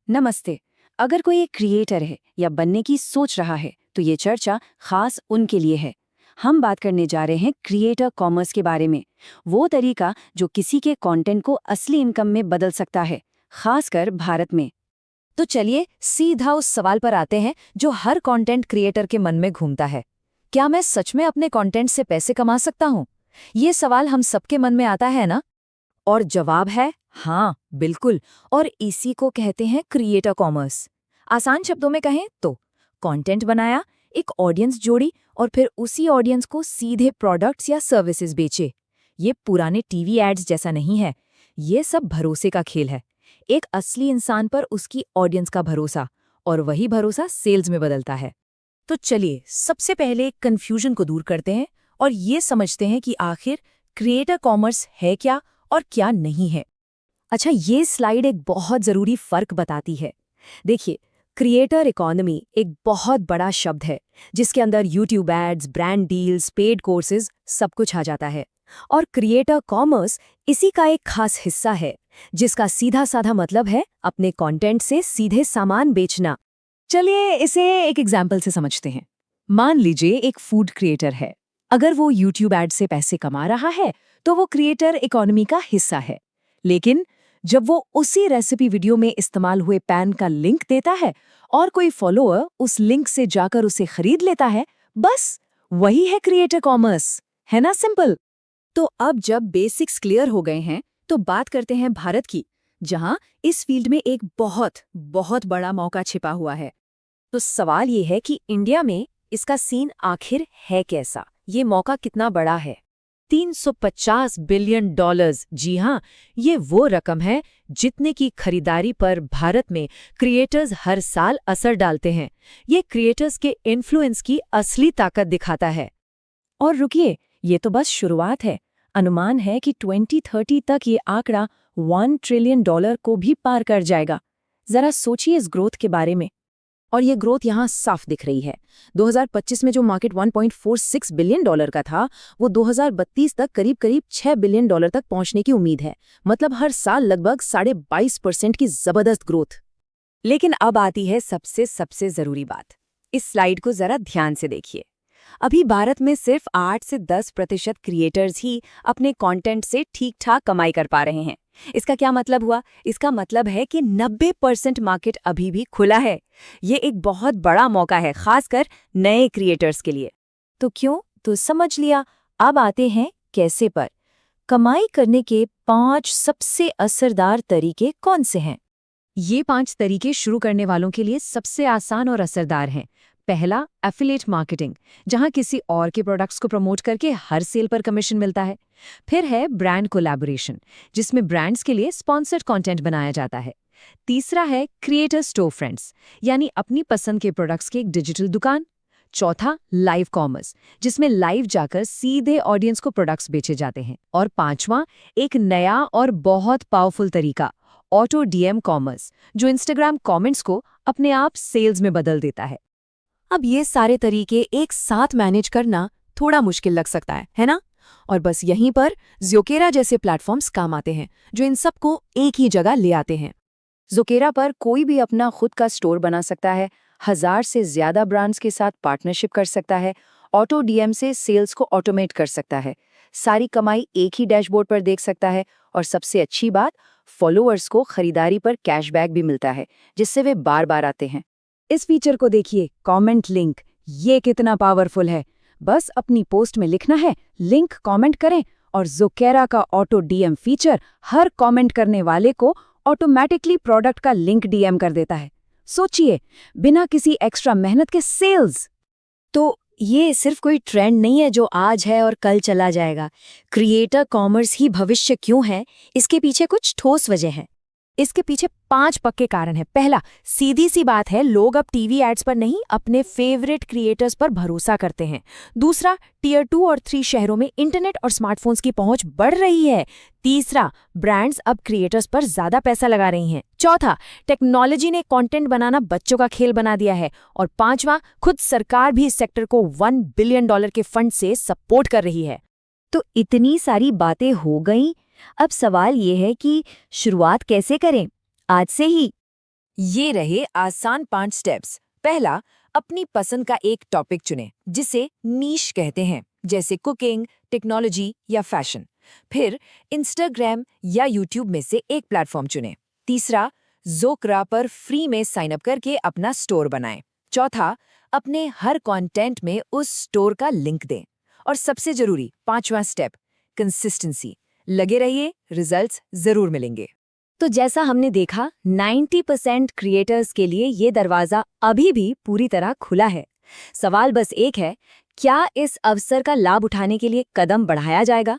नमस्ते। अगर कोई एक क्रिएटर है या बनने की सोच रहा है तो ये चर्चा खास उनके लिए है। हम बात करने जा रहे हैं क्रिएटर कॉमर्स के बारे में, वो तरीका जो किसी के कंटेंट को असली इनकम में बदल सकता है, खासकर भारत में। तो चलिए सीधा उस सवाल पर आते हैं जो हर कंटेंट क्रिएटर के मन में घूमता है। क्या मैं सच में अपने कंटेंट से पैसे कमा सकता हूँ? ये सवाल हम सबके मन में आता है ना? और जवाब है हाँ, बिल्कुल। और इसी को कहते हैं क्रिएटर कॉमर्स। आसान शब्दों में कहें तो कंटेंट बनाया, एक ऑडियंस जोड़ी और फिर उसी ऑडियंस को सीधे प्रोडक्ट्स या सर्विसेज बेचे। ये पुराने टीवी एड्स जैसा नहीं है, ये सब भरोसे का खेल है। एक असली इंसान पर उसकी ऑडियंस का भरोसा, और वही भरोसा सेल्स में बदलता है। तो चलिए सबसे पहले कंफ्यूजन को दूर करते हैं और ये समझते हैं कि आखिर क्रिएटर कॉमर्स है क्या और क्या नहीं है। अच्छा, ये स्लाइड एक बहुत ज़रूरी फ़र्क बताती है। देखिए, क्रिएटर इकोनॉमी एक बहुत बड़ा शब्द है जिसके अंदर YouTube ads, brand deals, paid courses सब कुछ आ जाता है। और क्रिएटर कॉमर्स इसी का एक खास हिस्सा है जिसका सीधा साधा मतलब है अपने कंटेंट से सीधे सामान बेचना। चलिए इसे एक एग्जाम्पल से समझते हैं। मान लीजिए एक फूड क्रिएटर है। अगर वो यूट्यूब एड से पैसे कमा रहा है तो वो क्रिएटर इकोनॉमी का हिस्सा है। लेकिन जब वो उसी रेसिपी वीडियो में इस्तेमाल हुए पैन का लिंक देता है और कोई फॉलोअर उस लिंक से जाकर उसे खरीद लेता है, बस वही है क्रिएटर कॉमर्स। है ना सिंपल? तो अब जब बेसिक्स क्लियर हो गए हैं तो बात करते हैं भारत की, जहां इस फील्ड में एक बहुत बहुत बड़ा मौका छिपा हुआ है। तो सवाल ये है कि इंडिया में इसका सीन आखिर है कैसा? ये मौका कितना बड़ा है? 350 बिलियन डॉलर्स। जी हाँ, ये वो रकम है जितने की खरीदारी पर भारत में क्रिएटर्स हर साल असर डालते हैं। ये क्रिएटर्स के इन्फ्लुएंस की असली ताकत दिखाता है। और रुकिए, ये तो बस शुरुआत है। अनुमान है कि 2030 तक ये आंकड़ा $1 ट्रिलियन को भी पार कर जाएगा। जरा सोचिए इस ग्रोथ के बारे में। और ये ग्रोथ यहाँ साफ दिख रही है। 2025 में जो मार्केट $1.46 बिलियन का था, वो 2032 तक करीब करीब $6 बिलियन तक पहुंचने की उम्मीद है। मतलब हर साल लगभग 22.5% की जबरदस्त ग्रोथ। लेकिन अब आती है सबसे जरूरी बात। इस स्लाइड को जरा ध्यान से देखिए। अभी भारत में सिर्फ 8 से 10% क्रिएटर्स ही अपने कंटेंट से ठीक ठाक कमाई कर पा रहे हैं। इसका क्या मतलब हुआ? इसका मतलब है कि 90% मार्केट अभी भी खुला है। ये एक बहुत बड़ा मौका है, खासकर नए क्रिएटर्स के लिए। तो क्यों? तो समझ लिया। अब आते हैं कैसे पर। कमाई करने के 5 सबसे असरदार तरीके कौन से हैं? ये 5 तरीके शुरू करने वालों के लिए सबसे आसान और असरदार हैं। पहला, एफिलिएट मार्केटिंग, जहां किसी और के प्रोडक्ट्स को प्रमोट करके हर सेल पर कमीशन मिलता है। फिर है ब्रांड कोलैबोरेशन, जिसमें ब्रांड्स के लिए स्पॉन्सर्ड कंटेंट बनाया जाता है। तीसरा है क्रिएटर स्टोर फ्रेंड्स, यानी अपनी पसंद के प्रोडक्ट्स की एक डिजिटल दुकान। चौथा, लाइव कॉमर्स, जिसमें लाइव जाकर सीधे ऑडियंस को प्रोडक्ट्स बेचे जाते हैं। और पांचवां, एक नया और बहुत पावरफुल तरीका, ऑटो डीएम कॉमर्स, जो इंस्टाग्राम कमेंट्स को अपने आप सेल्स में बदल देता है। अब ये सारे तरीके एक साथ मैनेज करना थोड़ा मुश्किल लग सकता है ना? और बस यहीं पर ज़ोकेरा जैसे प्लेटफॉर्म्स काम आते हैं, जो इन सबको एक ही जगह ले आते हैं। ज़ोकेरा पर कोई भी अपना खुद का स्टोर बना सकता है, 1000 से ज्यादा ब्रांड्स के साथ पार्टनरशिप कर सकता है, ऑटो डीएम से सेल्स को ऑटोमेट कर सकता है, सारी कमाई एक ही डैशबोर्ड पर देख सकता है, और सबसे अच्छी बात, फॉलोअर्स को खरीदारी पर कैशबैक भी मिलता है, जिससे वे बार बार आते हैं। इस फीचर को देखिए, कमेंट लिंक, ये कितना पावरफुल है। बस अपनी पोस्ट में लिखना है, लिंक कमेंट करें, और ज़ोकेरा का ऑटो डीएम फीचर हर कमेंट करने वाले को ऑटोमेटिकली प्रोडक्ट का लिंक डीएम कर देता है। सोचिए, बिना किसी एक्स्ट्रा मेहनत के सेल्स। तो ये सिर्फ कोई ट्रेंड नहीं है जो आज है और कल चला जाएगा। क्रिएटर कॉमर्स ही भविष्य क्यों है, इसके पीछे कुछ ठोस वजह है। इसके पीछे 5 पक्के कारण हैं। पहला, सीधी सी बात है, लोग अब टीवी एड्स पर नहीं, अपने फेवरेट क्रिएटर्स पर भरोसा करते हैं। दूसरा, टियर 2 और 3 शहरों में इंटरनेट और स्मार्टफोन्स की पहुंच बढ़ रही है। तीसरा, ब्रांड्स अब क्रिएटर्स पर ज्यादा पैसा लगा रही हैं। चौथा, टेक्नोलॉजी ने कंटेंट बनाना बच्चों का खेल बना दिया है। और पांचवा, खुद सरकार भी इस सेक्टर को $1 बिलियन के फंड से सपोर्ट कर रही है। तो इतनी सारी बातें हो गईं। अब सवाल ये है कि शुरुआत कैसे करें? आज से ही? ये रहे आसान 5 स्टेप्स। पहला, अपनी पसंद का एक टॉपिक चुनें जिसे नीश कहते हैं, जैसे कुकिंग, टेक्नोलॉजी या फैशन। फिर इंस्टाग्राम या यूट्यूब में से एक प्लेटफॉर्म चुनें। तीसरा, ज़ोक्रा पर फ्री में साइन अप करके अपना स्टोर बनाएं। चौथा, अपने हर कंटेंट में उस स्टोर का लिंक दें। और सबसे जरूरी 5वां स्टेप, कंसिस्टेंसी। लगे रहिए, रिजल्ट्स जरूर मिलेंगे। तो जैसा हमने देखा, 90% क्रिएटर्स के लिए ये दरवाज़ा अभी भी पूरी तरह खुला है। सवाल बस एक है, क्या इस अवसर का लाभ उठाने के लिए कदम बढ़ाया जाएगा?